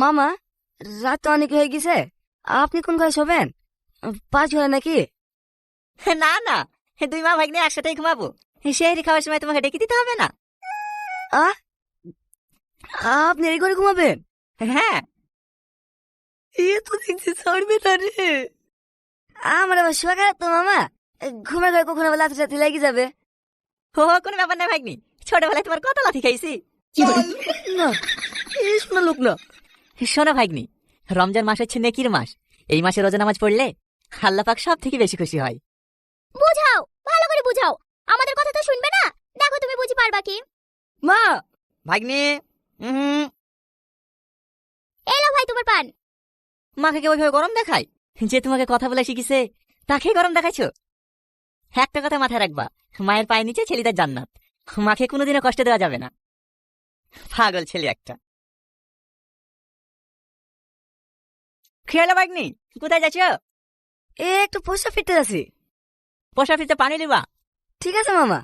মামা, রাত তো অনেক হয়ে গেছে, আপনি কোন ঘরে শোবেন? পাঁচ ঘরে নাকি? না না, দুই মা ভাগ্নে একসাথেই ঘুমাবো। সেই খাওয়ার সময় তোমাকে ডেকে দিতে হবে না। আহ, আপনি এই ঘরে ঘুমাবেন? হ্যাঁ। এ তো দেখছি ছাড়বে না রে। আমার আবার শোয়া খারাপ তো মামা, ঘুমের ঘরে কখনো আবার লাথি সাথে লেগে যাবে। ও কোনো ব্যাপার না ভাগ্নি, ছোটবেলায় তোমার কত লাথি খাইছি। না, এই শোনা লোক না। শোনো ভাগ্নি, রমজান মাস হচ্ছে নেকির মাস। এই মাসে রোজা নামাজ পড়লে আল্লাহ পাক সব থেকে বেশি খুশি হয়। বুঝাও, ভালো করে বুঝাও, আমাদের কথা তো শুনবে না। দেখো তুমি বুঝি পারবা কি। মা, ভাগ্নি, এলো ভাই তোমার পান। মাকে কি ওইভাবে গরম দেখায়? যে তোমাকে কথা বলে শিখিছে তাকেই গরম দেখাইছো? একটা কথা মাথায় রাখবা, মায়ের পায়ের নিচে ছেলেদের জান্নাত। মাকে কোনোদিনও কষ্ট দেওয়া যাবে না। পাগল ছেলে একটা। খেয়াল ভাগ্নি, কোথায় যাচ্ছ? একটু পোষা ফিরতে আছি। পোষা ফিরতে পানি লিবা? ঠিক আছে মামা।